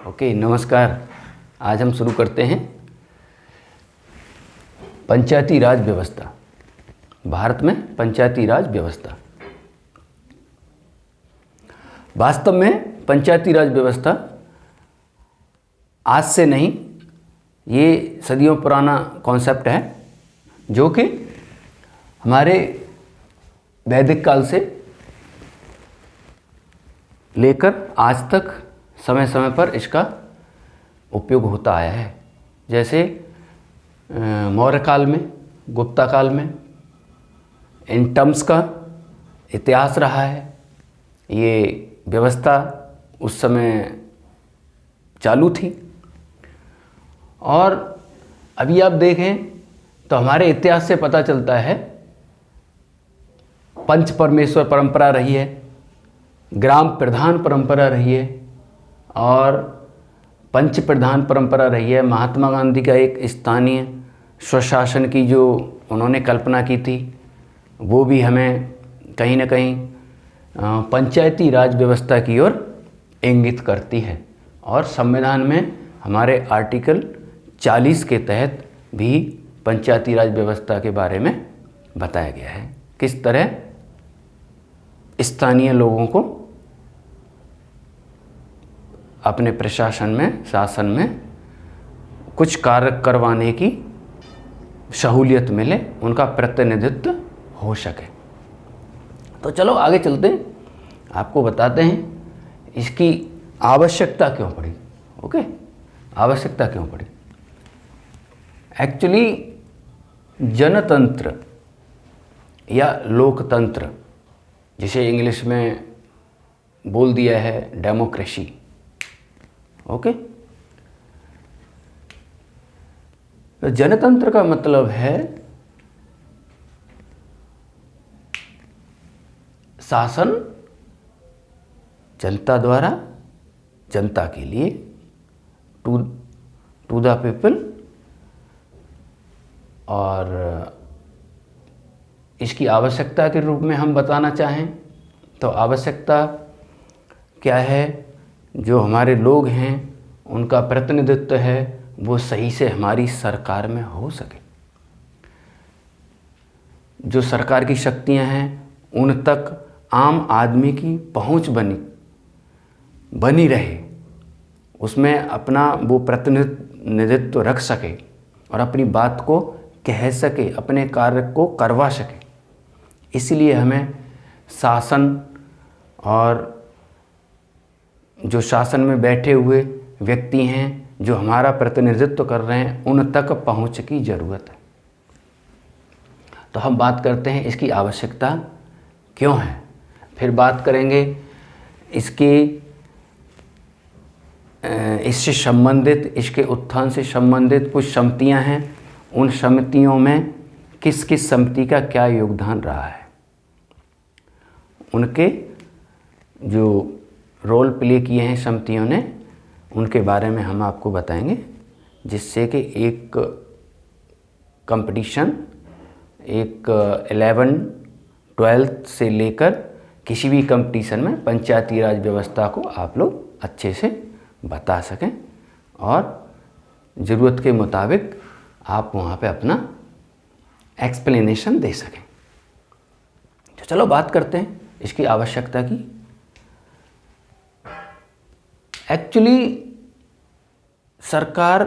Okay, नमस्कार। आज हम शुरू करते हैं पंचायती राज व्यवस्था। भारत में पंचायती राज व्यवस्था। वास्तव में पंचायती राज व्यवस्था आज से नहीं, ये सदियों पुराना कॉन्सेप्ट है जो कि हमारे वैदिक काल से लेकर आज तक समय समय पर इसका उपयोग होता आया है। जैसे मौर्य काल में, गुप्ता काल में इन टर्म्स का इतिहास रहा है। ये व्यवस्था उस समय चालू थी और अभी आप देखें तो हमारे इतिहास से पता चलता है पंच परमेश्वर परंपरा रही है, ग्राम प्रधान परंपरा रही है और पंच प्रधान परंपरा रही है। महात्मा गांधी का एक स्थानीय स्वशासन की जो उन्होंने कल्पना की थी वो भी हमें कहीं ना कहीं पंचायती राज व्यवस्था की ओर इंगित करती है। और संविधान में हमारे आर्टिकल 40 के तहत भी पंचायती राज व्यवस्था के बारे में बताया गया है, किस तरह स्थानीय लोगों को अपने प्रशासन में, शासन में कुछ कार्य करवाने की सहूलियत मिले, उनका प्रतिनिधित्व हो सके। तो चलो आगे चलते हैं, आपको बताते हैं इसकी आवश्यकता क्यों पड़ी। ओके, आवश्यकता क्यों पड़ी। एक्चुअली जनतंत्र या लोकतंत्र, जिसे इंग्लिश में बोल दिया है डेमोक्रेसी, ओके। तो जनतंत्र का मतलब है शासन जनता द्वारा, जनता के लिए, टू द पीपल। और इसकी आवश्यकता के रूप में हम बताना चाहें तो आवश्यकता क्या है, जो हमारे लोग हैं उनका प्रतिनिधित्व है वो सही से हमारी सरकार में हो सके। जो सरकार की शक्तियां हैं उन तक आम आदमी की पहुंच बनी रहे, उसमें अपना वो प्रतिनिधित्व रख सके और अपनी बात को कह सके, अपने कार्य को करवा सके। इसलिए हमें शासन और जो शासन में बैठे हुए व्यक्ति हैं जो हमारा प्रतिनिधित्व कर रहे हैं उन तक पहुंच की ज़रूरत है। तो हम बात करते हैं इसकी आवश्यकता क्यों है, फिर बात करेंगे इससे संबंधित, इसके उत्थान से संबंधित कुछ समितियां हैं, उन समितियों में किस किस समिति का क्या योगदान रहा है, उनके जो रोल प्ले किए हैं समितियों ने, उनके बारे में हम आपको बताएंगे, जिससे कि एक कंपटीशन, एक 11-12 से लेकर किसी भी कंपटीशन में पंचायती राज व्यवस्था को आप लोग अच्छे से बता सकें और ज़रूरत के मुताबिक आप वहाँ पे अपना एक्सप्लेनेशन दे सकें। तो चलो बात करते हैं इसकी आवश्यकता की। एक्चुअली सरकार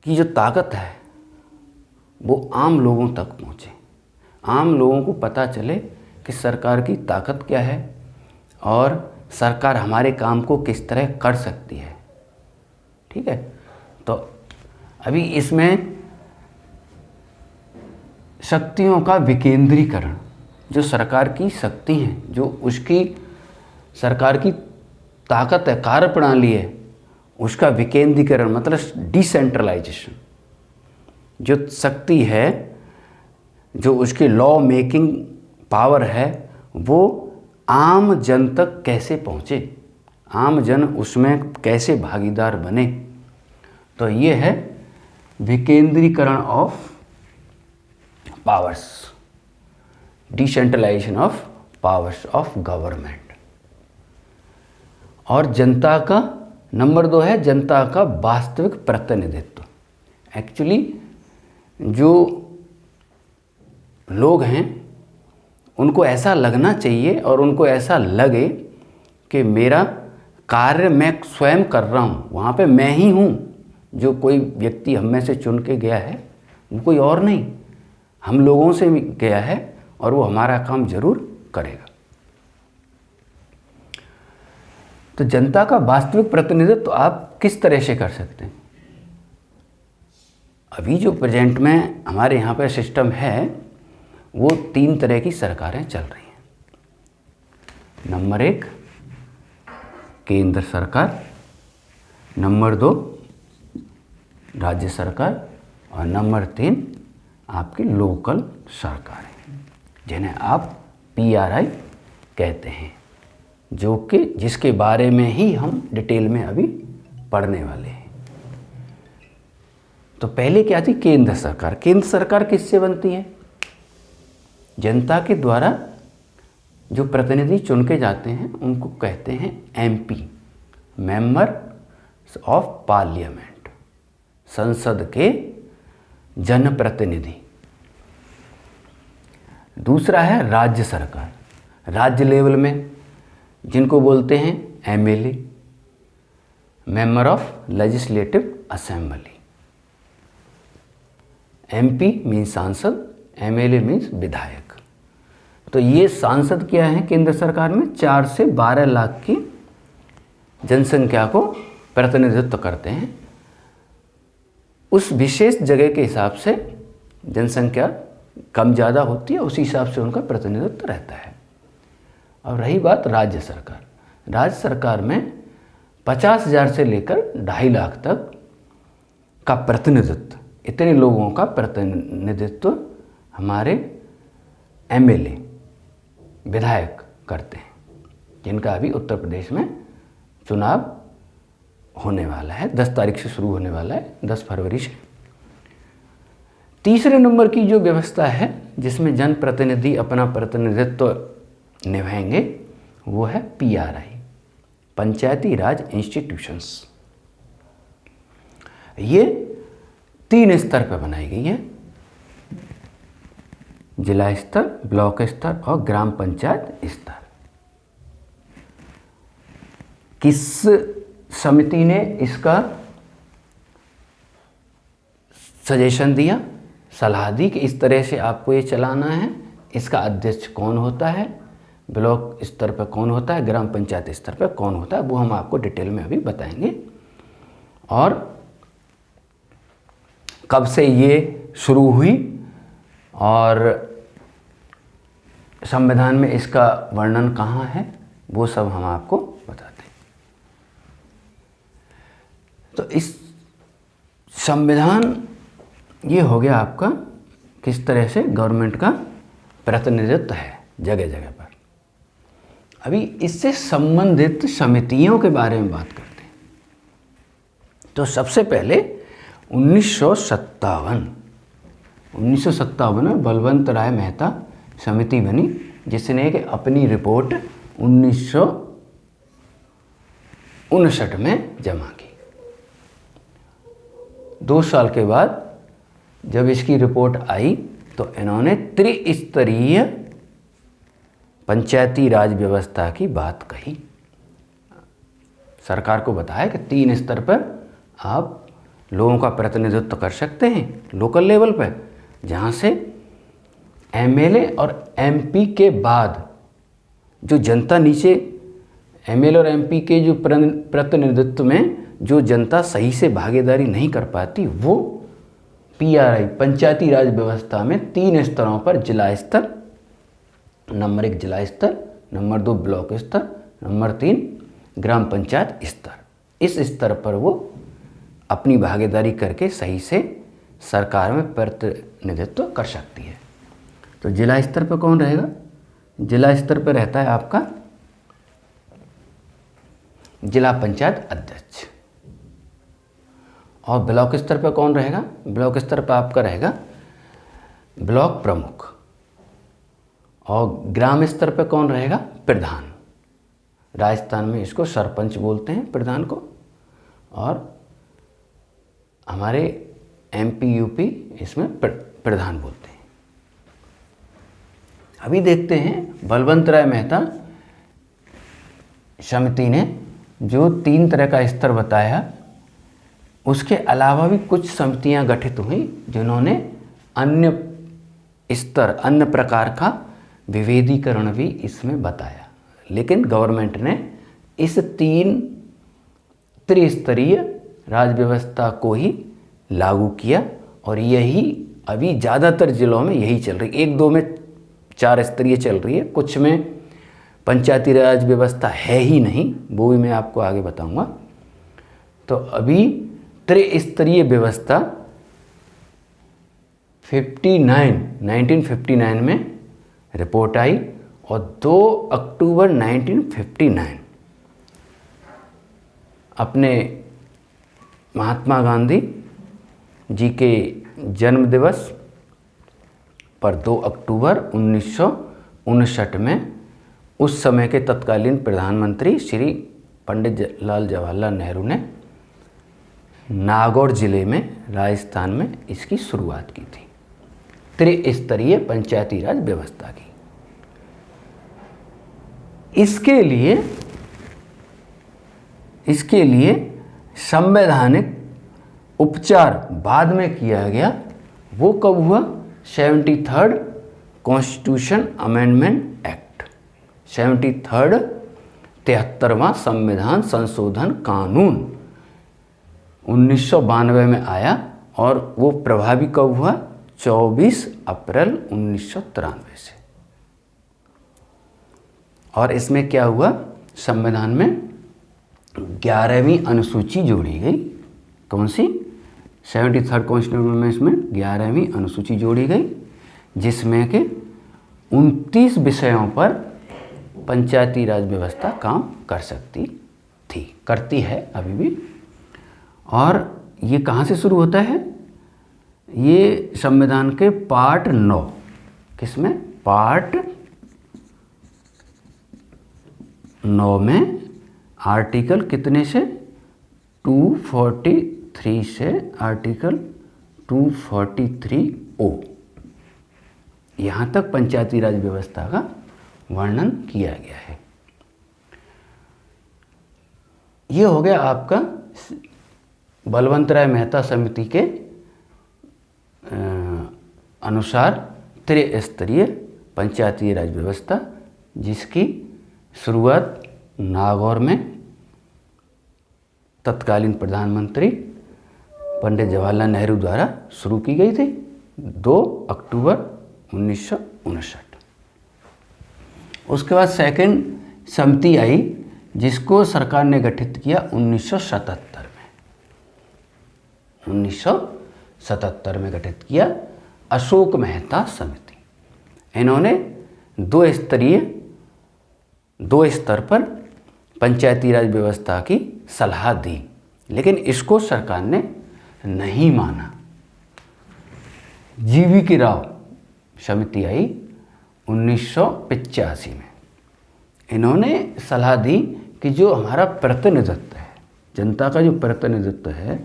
की जो ताकत है वो आम लोगों तक पहुँचे, आम लोगों को पता चले कि सरकार की ताकत क्या है और सरकार हमारे काम को किस तरह कर सकती है। ठीक है, तो अभी इसमें शक्तियों का विकेंद्रीकरण, जो सरकार की शक्ति है, जो उसकी सरकार की ताकत है, कार्यप्रणाली है, उसका विकेंद्रीकरण मतलब डिसेंट्रलाइजेशन। जो शक्ति है, जो उसकी लॉ मेकिंग पावर है, वो आम जन तक कैसे पहुँचे, आम जन उसमें कैसे भागीदार बने। तो ये है विकेंद्रीकरण of powers, decentralization of powers of government. और जनता का नंबर 2 है जनता का वास्तविक प्रतिनिधित्व। एक्चुअली जो लोग हैं उनको ऐसा लगना चाहिए और उनको ऐसा लगे कि मेरा कार्य मैं स्वयं कर रहा हूँ, वहाँ पे मैं ही हूँ। जो कोई व्यक्ति हम में से चुन के गया है वो कोई और नहीं, हम लोगों से गया है और वो हमारा काम जरूर करेगा। तो जनता का वास्तविक प्रतिनिधित्व तो आप किस तरह से कर सकते हैं? अभी जो प्रेजेंट में हमारे यहाँ पर सिस्टम है वो 3 तरह की सरकारें चल रही हैं। नंबर 1 केंद्र सरकार, नंबर 2 राज्य सरकार और नंबर 3 आपकी लोकल सरकारें, जिन्हें आप PRI कहते हैं, जो कि जिसके बारे में ही हम डिटेल में अभी पढ़ने वाले हैं। तो पहले क्या थी? केंद्र सरकार। केंद्र सरकार किससे बनती है? जनता के द्वारा जो प्रतिनिधि चुन के जाते हैं उनको कहते हैं MP, मेंबर ऑफ पार्लियामेंट, संसद के जनप्रतिनिधि। दूसरा है राज्य सरकार। राज्य लेवल में जिनको बोलते हैं MLA, member of legislative assembly. MP means सांसद, MLA मीन्स विधायक। तो ये सांसद क्या है केंद्र सरकार में? 4 से 12 लाख की जनसंख्या को प्रतिनिधित्व करते हैं। उस विशेष जगह के हिसाब से जनसंख्या कम ज़्यादा होती है, उसी हिसाब से उनका प्रतिनिधित्व रहता है। और रही बात राज्य सरकार, राज्य सरकार में 50,000 से लेकर 2.5 लाख तक का प्रतिनिधित्व, इतने लोगों का प्रतिनिधित्व हमारे MLA विधायक करते हैं, जिनका अभी उत्तर प्रदेश में चुनाव होने वाला है। 10 तारीख से शुरू होने वाला है, 10 फरवरी से। तीसरे नंबर की जो व्यवस्था है जिसमें जनप्रतिनिधि अपना प्रतिनिधित्व निभाएंगे वो है PRI, पंचायती राज इंस्टीट्यूशंस। ये 3 स्तर पर बनाई गई है, जिला स्तर, ब्लॉक स्तर और ग्राम पंचायत स्तर। किस समिति ने इसका सजेशन दिया, सलाह दी कि इस तरह से आपको ये चलाना है? इसका अध्यक्ष कौन होता है, ब्लॉक स्तर पर कौन होता है, ग्राम पंचायत स्तर पर कौन होता है, वो हम आपको डिटेल में अभी बताएंगे। और कब से ये शुरू हुई और संविधान में इसका वर्णन कहाँ है, वो सब हम आपको बताते हैं। तो इस संविधान ये हो गया आपका किस तरह से गवर्नमेंट का प्रतिनिधित्व है जगह जगह पर। अभी इससे संबंधित समितियों के बारे में बात करते हैं। तो सबसे पहले 1957 में बलवंत राय मेहता समिति बनी, जिसने कि अपनी रिपोर्ट 1959 में जमा की। 2 साल के बाद जब इसकी रिपोर्ट आई तो इन्होंने त्रिस्तरीय पंचायती राज व्यवस्था की बात कही। सरकार को बताया कि 3 स्तर पर आप लोगों का प्रतिनिधित्व कर सकते हैं लोकल लेवल पर, जहाँ से MLA और MP के बाद जो जनता नीचे MLA और MP के जो प्रतिनिधित्व में जो जनता सही से भागीदारी नहीं कर पाती, वो PRI पंचायती राज व्यवस्था में 3 स्तरों पर, जिला स्तर, नंबर 1 जिला स्तर, नंबर 2 ब्लॉक स्तर, नंबर 3 ग्राम पंचायत स्तर, इस स्तर पर वो अपनी भागीदारी करके सही से सरकार में प्रतिनिधित्व कर सकती है। तो जिला स्तर पर कौन रहेगा? जिला स्तर पर रहता है आपका जिला पंचायत अध्यक्ष। और ब्लॉक स्तर पर कौन रहेगा? ब्लॉक स्तर पर आपका रहेगा ब्लॉक प्रमुख। और ग्राम स्तर पर कौन रहेगा? प्रधान। राजस्थान में इसको सरपंच बोलते हैं प्रधान को, और हमारे MP UP इसमें प्रधान बोलते हैं। अभी देखते हैं बलवंत राय मेहता समिति ने जो 3 तरह का स्तर बताया, उसके अलावा भी कुछ समितियां गठित हुई जिन्होंने अन्य स्तर, अन्य प्रकार का विभेदीकरण भी इसमें बताया। लेकिन गवर्नमेंट ने इस 3 त्रिस्तरीय राज व्यवस्था को ही लागू किया, और यही अभी ज़्यादातर जिलों में यही चल रही। 1-2 में 4 स्तरीय चल रही है, कुछ में पंचायती राज व्यवस्था है ही नहीं, वो भी मैं आपको आगे बताऊंगा। तो अभी त्रिस्तरीय व्यवस्था 1959 में रिपोर्ट आई, और 2 अक्टूबर 1959 अपने महात्मा गांधी जी के जन्म दिवस पर 2 अक्टूबर 1959 में उस समय के तत्कालीन प्रधानमंत्री श्री पंडित जवाहरलाल नेहरू ने नागौर जिले में राजस्थान में इसकी शुरुआत की थी, त्रिस्तरीय पंचायती राज व्यवस्था की। इसके लिए संवैधानिक उपचार बाद में किया गया। वो कब हुआ? 73rd कॉन्स्टिट्यूशन अमेंडमेंट एक्ट, 73वां संविधान संशोधन कानून 1992 में आया, और वो प्रभावी कब हुआ? 24 अप्रैल 1993 से। और इसमें क्या हुआ? संविधान में 11वीं अनुसूची जोड़ी गई। कौन सी? 73rd कॉन्स्टिट्यूशन में इसमें 11वीं अनुसूची जोड़ी गई, जिसमें कि 29 विषयों पर पंचायती राज व्यवस्था काम कर सकती थी, करती है अभी भी। और ये कहाँ से शुरू होता है? ये संविधान के पार्ट 9, किसमें? पार्ट 9 में आर्टिकल कितने से? 243 से आर्टिकल 243O, यहाँ तक पंचायती राज व्यवस्था का वर्णन किया गया है। ये हो गया आपका बलवंत राय मेहता समिति के अनुसार त्रिस्तरीय पंचायती राज व्यवस्था, जिसकी शुरुआत नागौर में तत्कालीन प्रधानमंत्री पंडित जवाहरलाल नेहरू द्वारा शुरू की गई थी 2 अक्टूबर 1959। उसके बाद सेकंड समिति आई, जिसको सरकार ने गठित किया 1977 में। 1977 में गठित किया अशोक मेहता समिति। इन्होंने 2 स्तर पर पंचायती राज व्यवस्था की सलाह दी, लेकिन इसको सरकार ने नहीं माना। GV राव समिति आई 1985 में। इन्होंने सलाह दी कि जो हमारा प्रतिनिधित्व है, जनता का जो प्रतिनिधित्व है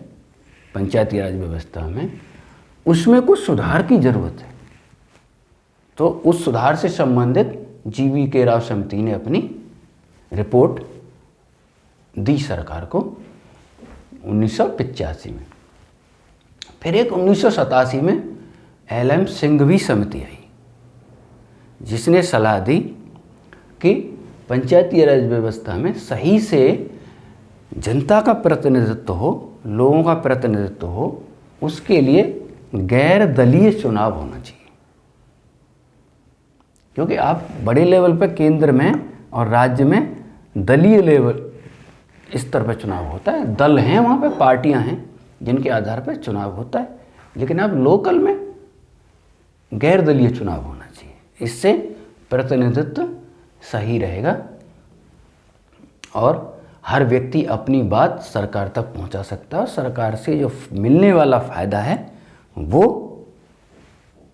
पंचायती राज व्यवस्था में, उसमें कुछ सुधार की ज़रूरत है। तो उस सुधार से संबंधित GV राव समिति ने अपनी रिपोर्ट दी सरकार को 1985 में। फिर एक 1987 में LM सिंघवी समिति आई, जिसने सलाह दी कि पंचायती राज व्यवस्था में सही से जनता का प्रतिनिधित्व हो, लोगों का प्रतिनिधित्व हो, उसके लिए गैर दलीय चुनाव होना चाहिए। क्योंकि आप बड़े लेवल पर केंद्र में और राज्य में दलीय लेवल स्तर पर चुनाव होता है, दल हैं वहाँ पे, पार्टियाँ हैं जिनके आधार पर चुनाव होता है। लेकिन अब लोकल में गैर दलीय चुनाव होना चाहिए, इससे प्रतिनिधित्व सही रहेगा और हर व्यक्ति अपनी बात सरकार तक पहुंचा सकता है, और सरकार से जो मिलने वाला फ़ायदा है वो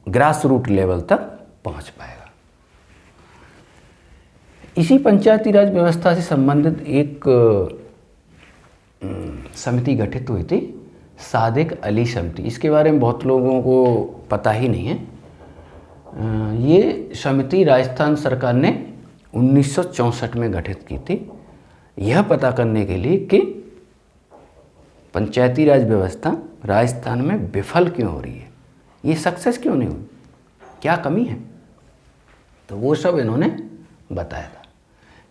ग्रास रूट लेवल तक पहुंच पाएगा। इसी पंचायती राज व्यवस्था से संबंधित एक समिति गठित हुई थी, सादिक अली समिति। इसके बारे में बहुत लोगों को पता ही नहीं है। ये समिति राजस्थान सरकार ने 1964 में गठित की थी, यह पता करने के लिए कि पंचायती राज व्यवस्था राजस्थान में विफल क्यों हो रही है, ये सक्सेस क्यों नहीं हुई, क्या कमी है। तो वो सब इन्होंने बताया था।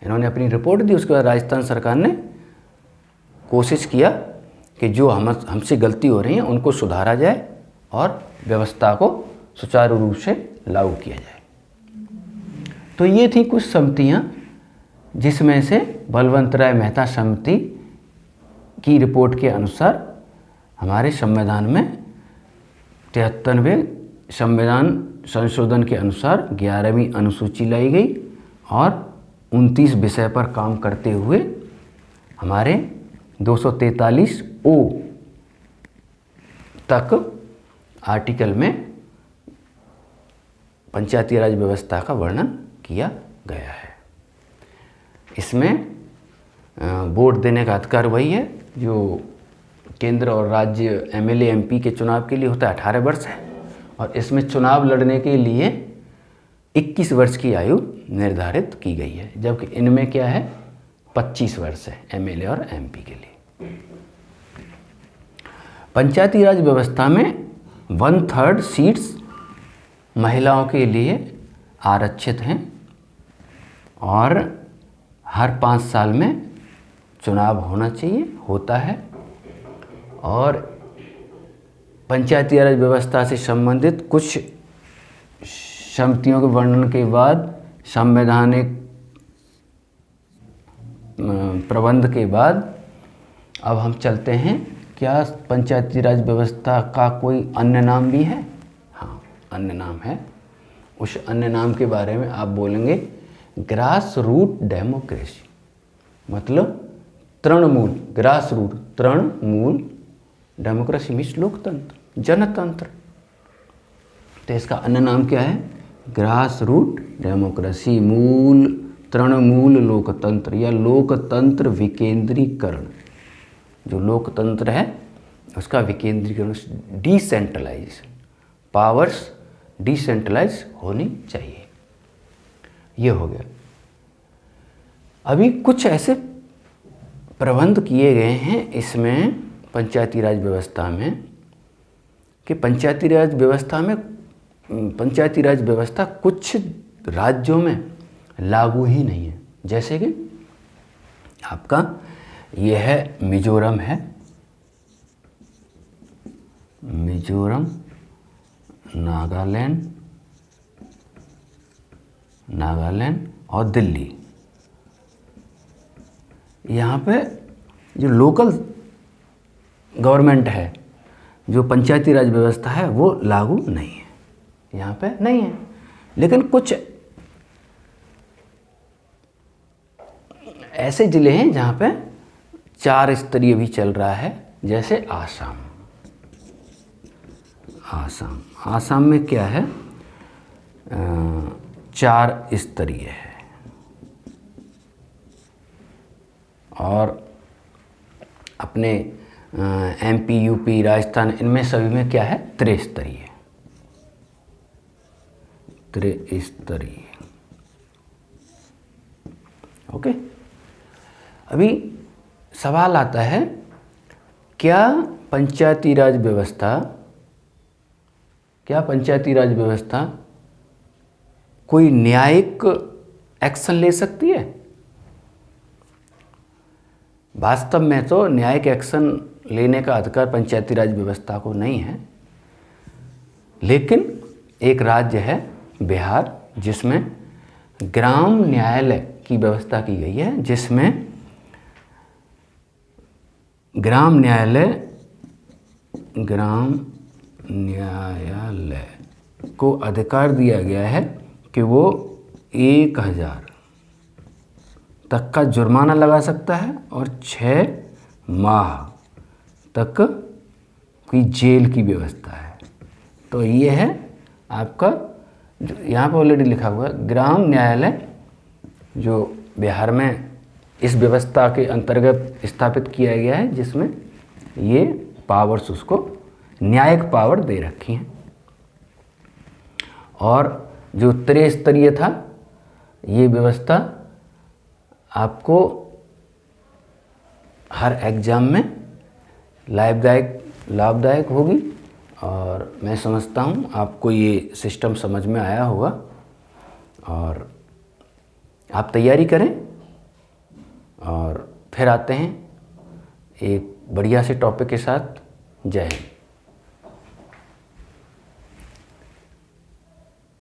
इन्होंने अपनी रिपोर्ट दी, उसके बाद राजस्थान सरकार ने कोशिश किया कि जो हमसे गलती हो रही है उनको सुधारा जाए और व्यवस्था को सुचारू रूप से लागू किया जाए। तो ये थी कुछ समितियाँ, जिसमें से बलवंत राय मेहता समिति की रिपोर्ट के अनुसार हमारे संविधान में 73वें संविधान संशोधन के अनुसार 11वीं अनुसूची लाई गई और 29 विषय पर काम करते हुए हमारे 243O तक आर्टिकल में पंचायती राज व्यवस्था का वर्णन किया गया है। इसमें वोट देने का अधिकार वही है जो केंद्र और राज्य MLA MP के चुनाव के लिए होता है, 18 वर्ष है, और इसमें चुनाव लड़ने के लिए 21 वर्ष की आयु निर्धारित की गई है, जबकि इनमें क्या है 25 वर्ष है MLA और MP के लिए। पंचायती राज व्यवस्था में 1/3 सीट्स महिलाओं के लिए आरक्षित हैं और हर 5 साल में चुनाव होना चाहिए, होता है। और पंचायती राज व्यवस्था से संबंधित कुछ समितियों के वर्णन के बाद, संवैधानिक प्रबंध के बाद, अब हम चलते हैं, क्या पंचायती राज व्यवस्था का कोई अन्य नाम भी है? हाँ, अन्य नाम है। उस अन्य नाम के बारे में आप बोलेंगे ग्रास रूट डेमोक्रेसी, मतलब तृणमूल, ग्रास रूट तृणमूल, डेमोक्रेसी मीन्स लोकतंत्र, जनतंत्र। तो इसका अन्य नाम क्या है? ग्रास रूट डेमोक्रेसी, मूल तृणमूल लोकतंत्र या लोकतंत्र विकेंद्रीकरण। जो लोकतंत्र है उसका विकेंद्रीकरण, डिसेंट्रलाइजेशन, पावर्स डिसेंट्रलाइज होनी चाहिए। ये हो गया। अभी कुछ ऐसे प्रबंध किए गए हैं इसमें पंचायती राज व्यवस्था में कि पंचायती राज व्यवस्था कुछ राज्यों में लागू ही नहीं है। जैसे कि आपका ये है मिजोरम है, मिजोरम, नागालैंड और दिल्ली। यहाँ पे जो लोकल गवर्नमेंट है, जो पंचायती राज व्यवस्था है, वो लागू नहीं है, यहाँ पे नहीं है। लेकिन कुछ ऐसे ज़िले हैं जहाँ पे 4 स्तरीय भी चल रहा है, जैसे आसाम में क्या है, 4 स्तरीय है। और अपने MP, UP, राजस्थान, इनमें सभी में क्या है, त्रिस्तरीय। ओके। अभी सवाल आता है, क्या पंचायती राज व्यवस्था कोई न्यायिक एक्शन ले सकती है? वास्तव में तो न्यायिक एक्शन लेने का अधिकार पंचायती राज व्यवस्था को नहीं है, लेकिन एक राज्य है बिहार, जिसमें ग्राम न्यायालय की व्यवस्था की गई है, जिसमें ग्राम न्यायालय को अधिकार दिया गया है कि वो 1000 तक का जुर्माना लगा सकता है और 6 माह तक की जेल की व्यवस्था है। तो ये है आपका, जो यहाँ पर ऑलरेडी लिखा हुआ है, ग्राम न्यायालय जो बिहार में इस व्यवस्था के अंतर्गत स्थापित किया गया है, जिसमें ये पावर्स उसको न्यायिक पावर दे रखी हैं। और जो त्रिस्तरीय था, ये व्यवस्था आपको हर एग्ज़ाम में लाभदायक होगी। और मैं समझता हूँ आपको ये सिस्टम समझ में आया होगा और आप तैयारी करें। और फिर आते हैं एक बढ़िया से टॉपिक के साथ। जय हिंद।